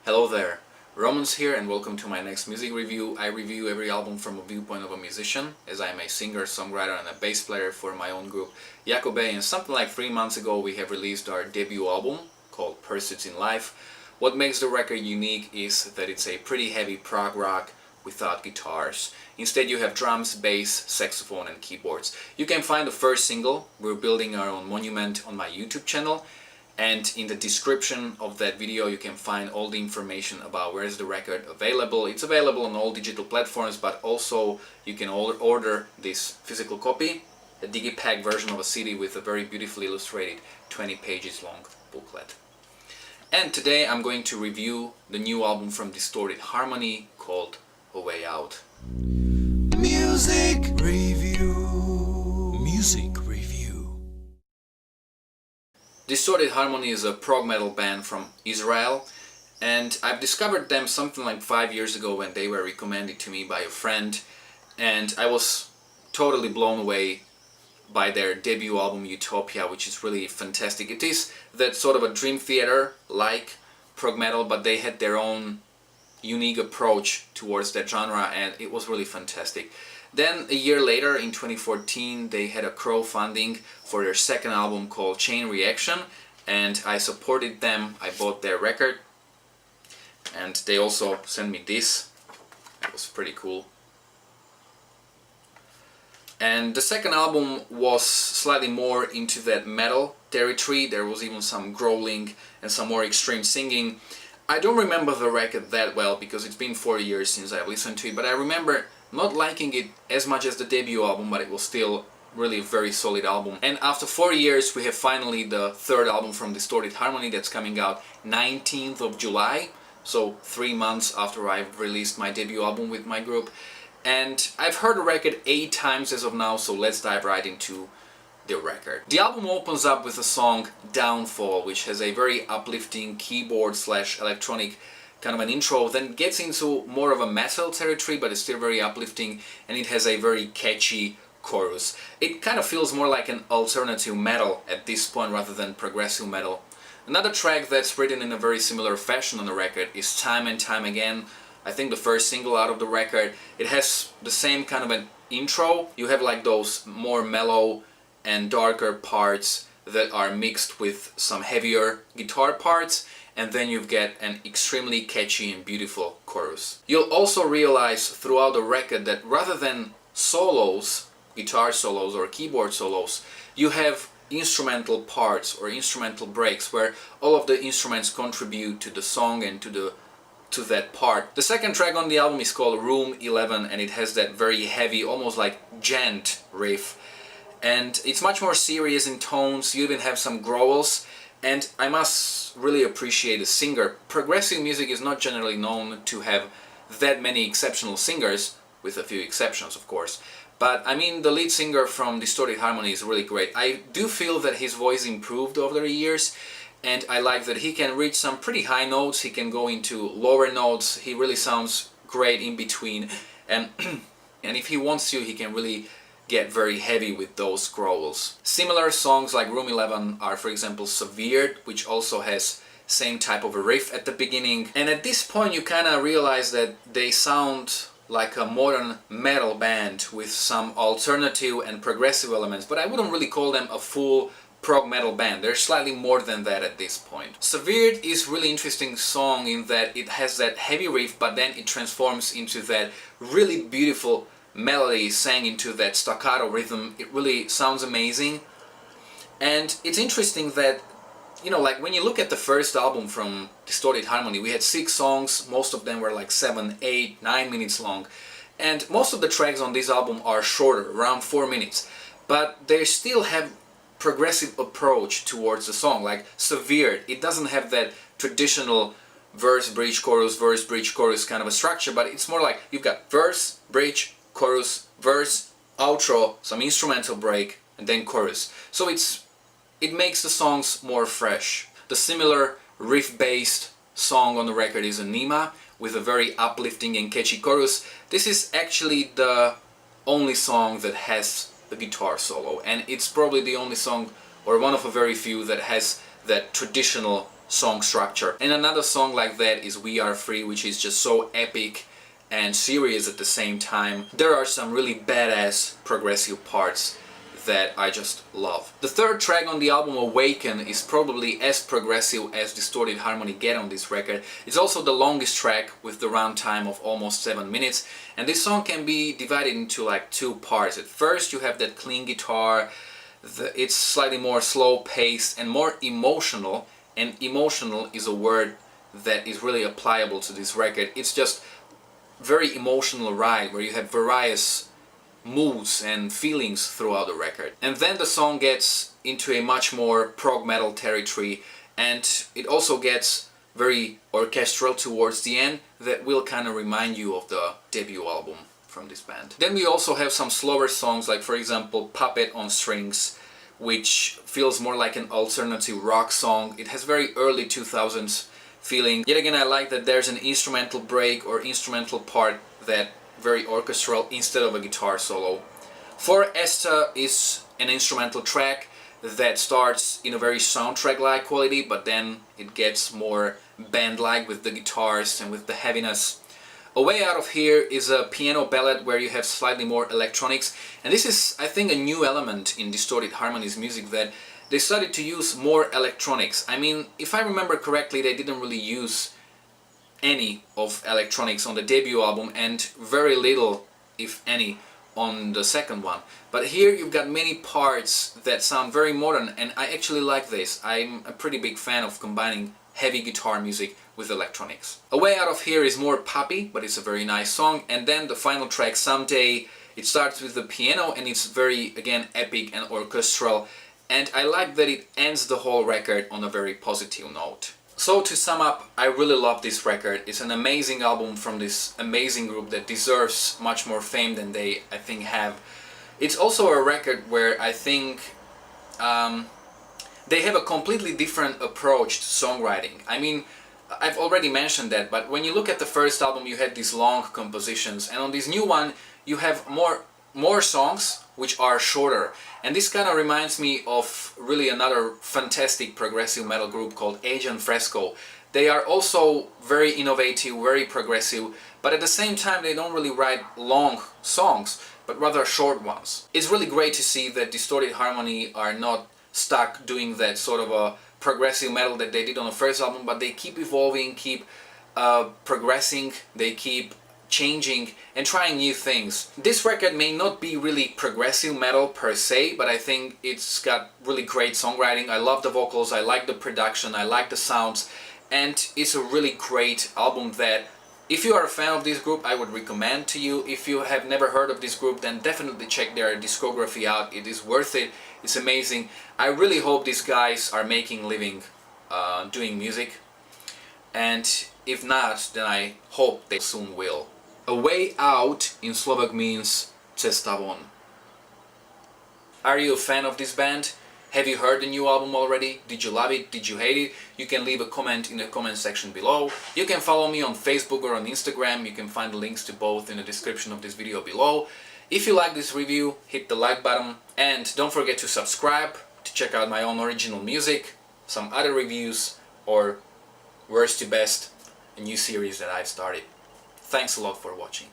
Hello there, Romans here and welcome to my next music review. I review every album from a viewpoint of a musician, as I am a singer, songwriter and a bass player for my own group Jakobe, and something like 3 months ago we have released our debut album called Pursuits in Life. What makes the record unique is that it's a pretty heavy prog rock without guitars. Instead you have drums, bass, saxophone and keyboards. You can find the first single, We're Building Our Own Monument, on my YouTube channel. And in the description of that video you can find all the information about where is the record available. It's available on all digital platforms, but also you can order this physical copy, a digipack version of a CD with a very beautifully illustrated 20 pages long booklet. And today I'm going to review the new album from Distorted Harmony called A Way Out. Music review. Music review. Distorted Harmony is a prog metal band from Israel, and I've discovered them something like 5 years ago when they were recommended to me by a friend, and I was totally blown away by their debut album Utopia, which is really fantastic. It is that sort of a Dream Theater-like prog metal, but they had their own unique approach towards that genre, and it was really fantastic. Then a year later, in 2014, they had a crowdfunding for their second album called Chain Reaction, and I supported them. I bought their record, and they also sent me this. It was pretty cool. And the second album was slightly more into that metal territory. There was even some growling and some more extreme singing. I don't remember the record that well because it's been 4 years since I've listened to it, but I remember not liking it as much as the debut album, but it was still really a very solid album. And after 4 years we have finally the third album from Distorted Harmony that's coming out 19th of July, so 3 months after I've released my debut album with my group. And I've heard the record 8 times as of now, so let's dive right into the record. The album opens up with the song Downfall, which has a very uplifting keyboard / electronic kind of an intro, then gets into more of a metal territory, but it's still very uplifting, and it has a very catchy chorus. It kind of feels more like an alternative metal at this point rather than progressive metal. Another track that's written in a very similar fashion on the record is Time and Time Again. I think the first single out of the record. It has the same kind of an intro. You have like those more mellow and darker parts that are mixed with some heavier guitar parts, and then you get an extremely catchy and beautiful chorus. You'll also realize throughout the record that rather than solos, guitar solos or keyboard solos, you have instrumental parts or instrumental breaks where all of the instruments contribute to the song and to that part. The second track on the album is called Room 11, and it has that very heavy, almost like djent riff. And it's much more serious in tones. You even have some growls, and I must really appreciate the singer. Progressive music is not generally known to have that many exceptional singers, with a few exceptions of course. But I mean, the lead singer from Distorted Harmony is really great. I do feel that his voice improved over the years, and I like that he can reach some pretty high notes, he can go into lower notes, he really sounds great in between, and and if he wants to, he can really get very heavy with those growls. Similar songs like Room 11 are, for example, Severed, which also has same type of a riff at the beginning. And at this point you kind of realize that they sound like a modern metal band with some alternative and progressive elements, but I wouldn't really call them a full prog metal band. They're slightly more than that at this point. Severed is really interesting song in that it has that heavy riff, but then it transforms into that really beautiful melody sang into that staccato rhythm. It really sounds amazing. And it's interesting that, you know, like when you look at the first album from Distorted Harmony, we had 6 songs, most of them were like 7, 8, 9 minutes long, and most of the tracks on this album are shorter, around 4 minutes, but they still have progressive approach towards the song. Like Severed, it doesn't have that traditional verse, bridge, chorus kind of a structure, but it's more like you've got verse, bridge, chorus, verse, outro, some instrumental break, and then chorus. So it makes the songs more fresh. The similar riff-based song on the record is Anima, with a very uplifting and catchy chorus. This is actually the only song that has the guitar solo, and it's probably the only song, or one of a very few, that has that traditional song structure. And another song like that is We Are Free, which is just so epic and serious at the same time. There are some really badass progressive parts that I just love. The third track on the album, Awaken, is probably as progressive as Distorted Harmony get on this record. It's also the longest track with the runtime of almost 7 minutes, and this song can be divided into like two parts. At first you have that clean guitar, it's slightly more slow paced and more emotional, and emotional is a word that is really applicable to this record. It's just very emotional ride where you have various moods and feelings throughout the record. And then the song gets into a much more prog metal territory, and it also gets very orchestral towards the end that will kind of remind you of the debut album from this band. Then we also have some slower songs, like for example Puppet on Strings, which feels more like an alternative rock song. It has very early 2000s feeling. Yet again, I like that there's an instrumental break or instrumental part that very orchestral instead of a guitar solo. For Esta is an instrumental track that starts in a very soundtrack-like quality, but then it gets more band-like with the guitars and with the heaviness. A Way Out of Here is a piano ballad where you have slightly more electronics, and this is, I think, a new element in Distorted Harmony's music, that they started to use more electronics. I mean, if I remember correctly, they didn't really use any of electronics on the debut album and very little, if any, on the second one. But here you've got many parts that sound very modern, and I actually like this. I'm a pretty big fan of combining heavy guitar music with electronics. A Way Out of Here is more poppy, but it's a very nice song. And then the final track, Someday, it starts with the piano and it's very, again, epic and orchestral. And I like that it ends the whole record on a very positive note. So to sum up, I really love this record. It's an amazing album from this amazing group that deserves much more fame than they, I think, have. It's also a record where I think they have a completely different approach to songwriting. I mean, I've already mentioned that, but when you look at the first album, you had these long compositions, and on this new one, you have more songs which are shorter. And this kind of reminds me of really another fantastic progressive metal group called Agent Fresco. They are also very innovative, very progressive, but at the same time they don't really write long songs, but rather short ones. It's really great to see that Distorted Harmony are not stuck doing that sort of a progressive metal that they did on the first album, but they keep evolving, keep progressing, they keep changing and trying new things. This record may not be really progressive metal per se, but I think it's got really great songwriting. I love the vocals, I like the production, I like the sounds, and it's a really great album that, if you are a fan of this group, I would recommend to you. If you have never heard of this group, then definitely check their discography out. It is worth it. It's amazing. I really hope these guys are making a living doing music, and if not, then I hope they soon will. A Way Out in Slovak means Cesta von. Are you a fan of this band? Have you heard the new album already? Did you love it? Did you hate it? You can leave a comment in the comment section below. You can follow me on Facebook or on Instagram. You can find the links to both in the description of this video below. If you like this review, hit the like button, and don't forget to subscribe to check out my own original music, some other reviews, or worst to best, a new series that I've started. Thanks a lot for watching.